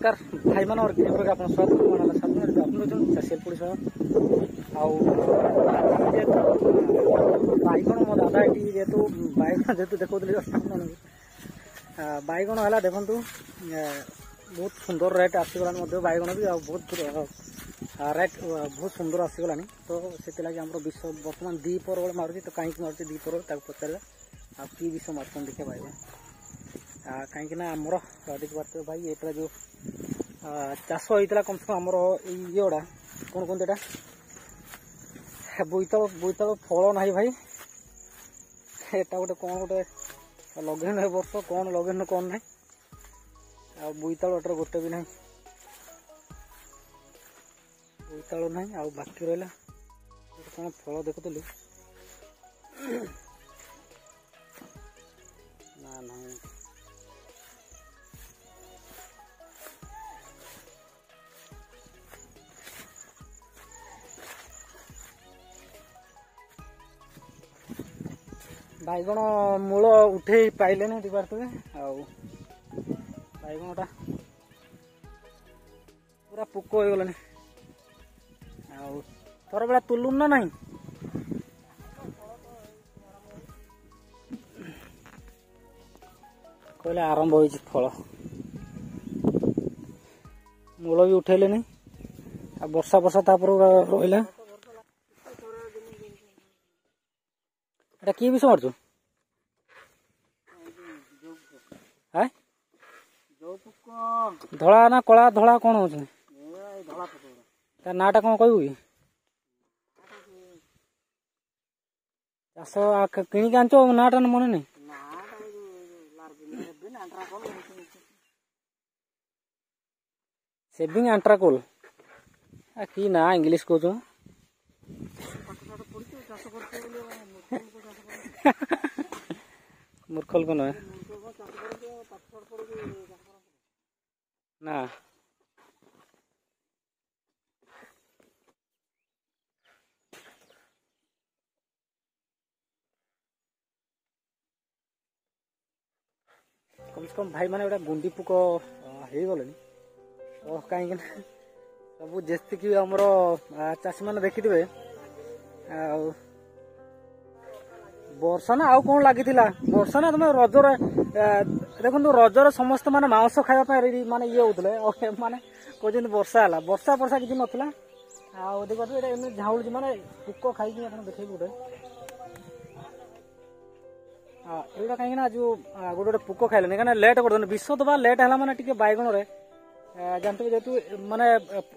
नमस्कार भाई मान और आप स्वागत आप चाषी पुलिस बैगण मो दादा ये जेहतु बैगण जेहतु देखो बैगण है देखु बहुत सुंदर रेट आसगला बैगण भी बहुत रेट बहुत सुंदर आसगला तो से आम विष बर्तमान दीपर बेले मारुति तो कहीं मारुति दीपर पचारे आ कि विष मार्च देखिए बैगण कहीं आमर देखिए भाई ये जो चाष होता कम से कम आमर ये गुड़ा कौन कहते बोईताल बोईताल फल ना भाई एटा गोटे कौन गोटे लगेन ए वर्ष कौन लगेन कौन ना आ बोईताल एटर गोटे भी ना बोईताल ना आ बाकी रहा कौन फल देखुली ना ना बैगण मूल उठे पाइले ना पारे बैगणटा पूरा पोक हो गलानी थोड़ा बेला तुलु ना नहीं कहले आरंभ हो फल मूल भी उठेले नहीं वर्षा वर्षा तापर रहा कि विष मारचु धला ना कला धला कौन हो नाटा कौन कहू कि चाष किणिक आंच नाटा मन नहीं सेविंग आंट्राकोल कि ना इंग्लीश कहूँ मूर्खल को ना ना कम से कम भाई माने गुंडी पुक हो गले कहीं सब जेतिक आमर चाषी मैंने देखिथे वर्षा ना आउ कौन लगी वर्षा ना तुम रजर देखो रजर समस्त माने मांस खावाई माने ये होते माने कहते वर्षा है वर्षा वर्षा किसी नाला आम झाऊल माने पुक खाई देखे गोटे यहाँ कहीं जो गोटे गोटे पुक खाइले कहीं लेट कर विष दबा लेट है माने टी बैगण जानते जेहतु माने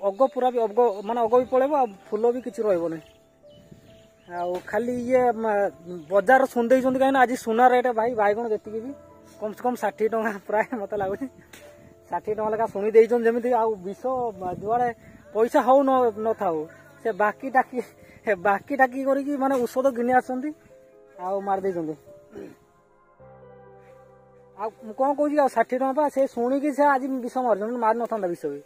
अग पूरा भी अग माने अग भी पड़े फूल भी किसी रही खाली ये बजार सुंदे कहीं आज सुना रेट भाई बैगण जी भी कम से कम 60 टंका प्राय मत लगुच 60 टंका लेखा शुणी जमी विष जुआड़े पैसा हो न था से बाकी टाकी करके माने औषध घिनी आसती मारदे कौन कह 60 टंका से शुणिकी से आज विष मार मार न था विष भी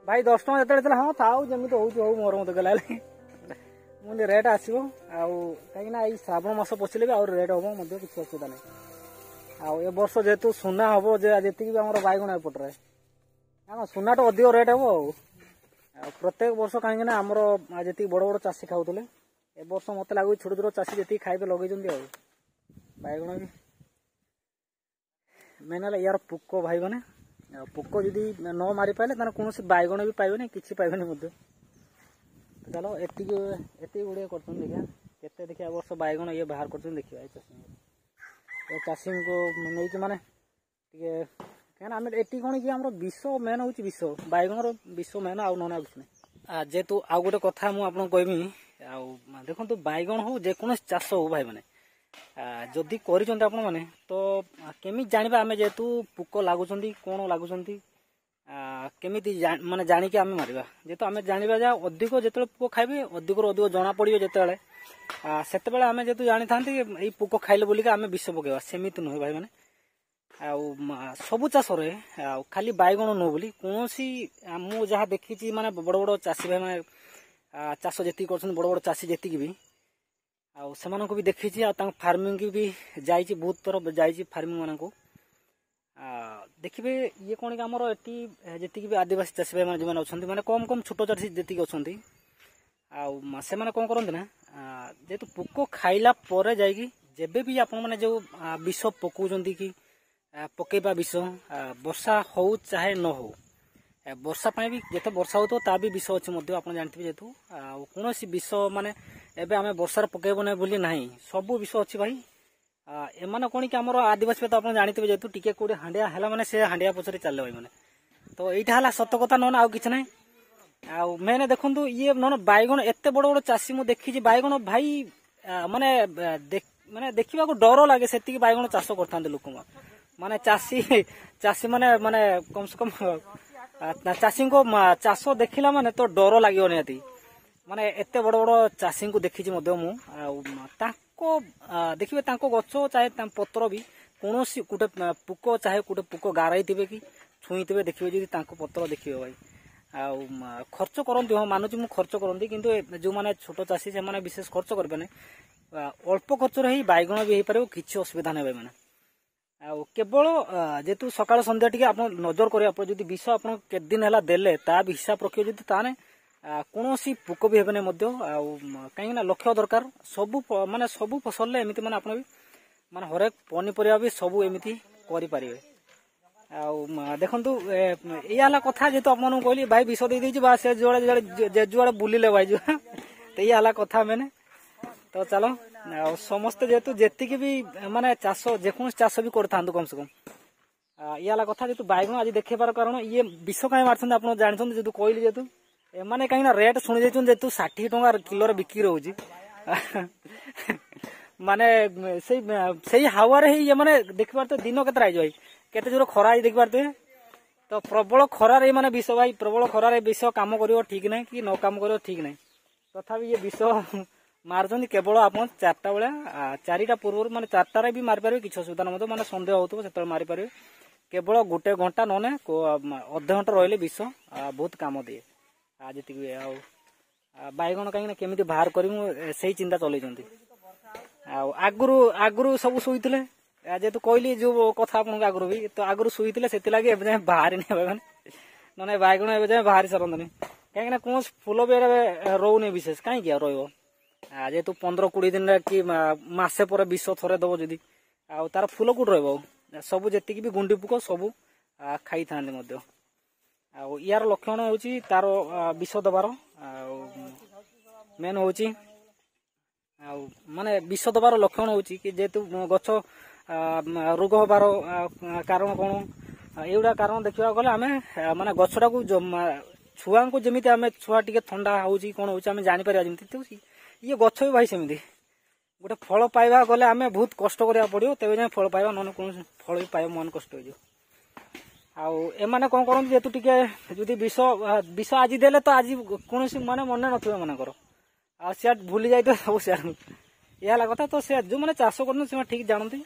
भाई 10 टंका जो हाँ था जमी हो मोर मत गला मुझे रेट आसो कहीं श्रावण मास पशिले भी रेट हम किसी असुविधा नहीं ए वर्ष जेहेतु सुना हम जी आम बैगण एपटे हाँ सुना तो अधिक रेट हम प्रत्येक वर्ष कहीं आमर जी बड़ बड़ चाषी खाऊले ए वर्ष मत लगुच छोट छोट चाषी जी खाइबे लगे बैगण भी मेन है यार पोक भाई मैंने पोक जदि न मारी पारे कौन बैगण भी पाइबे कि पाइबे चलो एति गुड़े कर देखिए केते देखिए वर्ष बैगण ये बाहर कर देखिए चाषी को नहीं माने कहीं आम एटी कौन कि विष मेन हूँ विष बैगण विष मेन आउ ना किसी ना जेहेतु आउ गोटे कथा मुझे कहमी देखो बैगण हो जेकोसी चाष हो भाई मैंने जदि कर तो केमी जाना आम जेहेतु पोक लगुंट कौन लगुंट केमी माने जानिक आम मारिबा जेहेतु आम जाना जा अधिक जो पोक खाइबे अधिक अधिक जना पड़े जिते से आम जेहेतु जानी था पोक खाइले बोलिक आम विष पकेबा सेमती नुहे भाई मैंने सबु चाष खाली बैगण नुह बोली कौन मु जहाँ देखी माने बड़ बड़ चाषी भाई मैंने चाष जी कर बड़ बड़ चाषी जी भी भी देखी फार्मिंग भी जाइए बहुत थर जाइए फार्मिंग मान को देखिए ये कौन कि आमर ये जी भी आदिवासी चाषी भाई मैंने जो अच्छा मैंने कम कम छोट चाषी जी अच्छा से मैंने कौन करते ना जेहेतु पोक खाइला जेबे भी आपण मैंने जो विष पकाउं कि पकेबा विष वर्षा हो चाहे न हो वर्षा भी जिते वर्षा हो भी विष अच्छी आप जानते जेहेतु कौन विष माने एबे आम वर्षार पकेब ना बोली ना सबू विष अच्छी भाई एମାନେ कौन कि आम आदिवासी तो आप जानते जेहेतु टिके कौटे हांडिया है मैंने से हांडिया पचर चले भाई मैंने तो यहाँ है सत कथा ना आउ कि ना मैंने देखु ये न बैगण एत बड़ बड़ चाषी मुझे देखी बैगण भाई माने माने देखा डर लगे से बैगण चाष करता लोक माने चाषी माने माने कम से कम चाषी को चाष देखला माने तो डर लगे निहाती माने एत बड़ बड़ चाषी को देखी देखिए गच चाहे पत्र भी कौन गोटे पुक चाहे गोटे पुक गाराई थे कि छुई थे देखिए जी पत्र देखिए भाई खर्च करती हाँ मानुची मुझे खर्च करती किंतु जो मैंने छोट चाषी से मैंने विशेष खर्च करें अल्प खर्च ही बैगण भी हो पार किसी असुविधा नहीं मैंने केवल जेहेतु सकाल संध्या टी आप नजर करेंगे जो विष आप दिन है देले ता भी हिसाब रखिए जो ताने कौन पुक भी हेबे कहीं लक्ष्य दरकार सबू माने सबू फसल एमती माने आपन भी माने हरेक पनीपरिया भी सबू एमती करि परिबे देखंतु या कथा जेहेतु आप कहली भाई विष दे दीजिए बा से जुआड़े जुआड़े बुलिले भाई जो तो ये कथा मैंने तो चलो समस्त जेहेतु जेतिक भी माने चाष जेको चाष भी करता कम से कम ये कथा जेहेतु बैगण आज देखेबार कारण ये विष कहीं मारते आप जानते जेहेतु कहली जेहेतु एमाने कहीं रेट शुणी जाइए जेहेतु 60 टंका किलो बिक्री रोची माने से हावार ही ये माने देख पारे दिन के भाई केते जोर खरा देख पारे तो प्रबल खरार ये माने विष भाई प्रबल खरार विष काम कर ठीक ना कि न काम कर ठीक ना तथापि ये विष मार्चन केवल आप 4टा बेला 4टा पूर्व माने 4टारे भी मारिपारे किसी असुविधा ना माने सन्देह हो से मारिपारे केवल गोटे घंटा नने अध घंटा रही विष बहुत काम दिए जी बैगण कहीं केमी बाहर कर चिंता चलते आगुरी आगुरी सब शुईले जेहेतु कहली जो कथा आपको आगुरी भी तो आगुरी शुईले से बाहर नहीं बैगण ना बैगण ए बाहर सारंतनी कहीं कौन फूल भी रोने विशेष कहीं जेहेतु 15-20 दिन कि मसे पर विष थरे दब जदि तार फूल कौट रहा सब जी भी गुंडी पुक सब खाई था यार लक्षण हूँ तार विष दबार मेन हूँ माने विष दबार लक्षण हूँ कि जेहेतु गछ रोग हबार कारण कौन एगुड़ा कारण देखा गले आम माने गछटा को छुआ को जमी आम छुआ टी थंडा हो कौन हो जापर जमी ये गछ भी भाई सेमती गोटे फल पाइबा गले आम बहुत कष्ट करा पड़ो तेज जाए फल पाइबा ना कौन फल भी पाइबा मन कष्ट हो एमाने कौन करते जेहेतु टी विष विष आज देले तो आज कौन माने मन नथिबे मनकर आ से भूली जाए सब से यह कथा तो से जो मैंने चाष कर ठीक जानती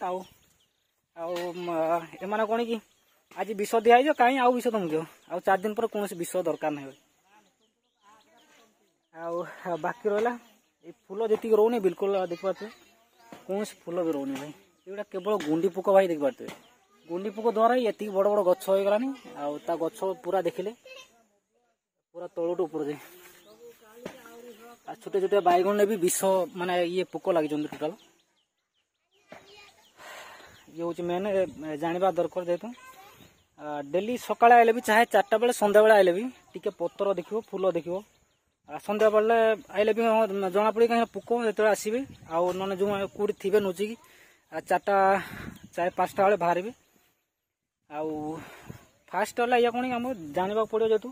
एमाने कौन कि आज विष दिखाई कहीं आउ विष तुमको आ 4 दिन पर कौन विष दरकार नहीं बाकी रहा फूल जी रोनी बिल्कुल देख पारे कौन फूल भी रोनी भाई ये केवल गुंडी पुक भाई देख पारे गुंडी पुक द्वारा ये बड़ बड़ गछ हो गलानी आ गछ पूरा देखिले पूरा तलुट ऊपर जाए छोटे छोटे बैगण ने भी विष माने ये पुक लगी टोटाल ये हूँ मेन जानवा दरकार जेहेतु डेली सकाଳେ आइले भी चाहे 4टा बेले संध्या बेले आइले भी टिके पत्र देखियो फूल देखियो संध्या बेले आइले भी जना पड़े कहीं पुक जो आसवे आउ ना जो कौटी थे नुचिकी 4टा चाहे 5टा बेले बाहर आउ फास्ट है या कौन आम जानवा पड़ो जेहेतु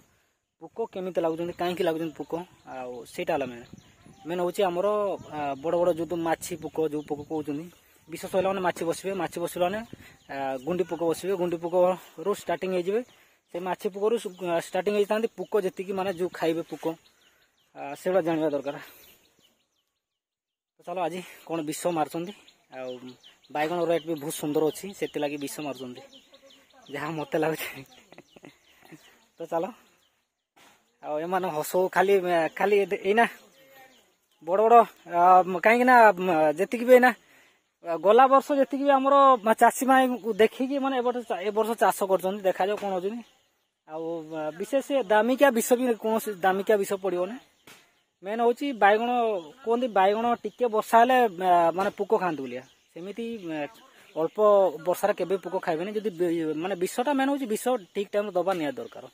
पुक केमी लगुच कहीं लगुच पुक आईटा मेन मेन हूँ आमर बड़ बड़ जो माछी पुक जो पुक कहते विष सहला मैंने माछी बसला गुंडी पुक बसवे गुंडी पुक रू स्टार्टिंग हो से माछी पुक रू स्टार्टिंग होता पुक जी माने जो खाइबे पुक से जानवा दरकार तो चलो आज कौन विष मार्चंती बैगण रेट भी बहुत सुंदर अच्छी से लगी विष मार्चंती जहाँ मत लगुच तो चलो एम हस खाली खाली एना बड़ बड़ कहीं जी भी एना गला वर्ष जी आम चाषी माई देखिकी माने ए वर्ष चाष कर देखा जाओ कौन होनी विशेष दामिकिया विष भी कौन दामिकिया विष पड़ोनी मेन हूँ बैगण कहते बैगण टिके वर्षा हेले माने पोक खाते बोलिया सेमती अल्प वर्षार केबे पोक खाइबेनी जदि माने विषटा मेन हूँ विष ठीक टाइम दबा निया दरकार।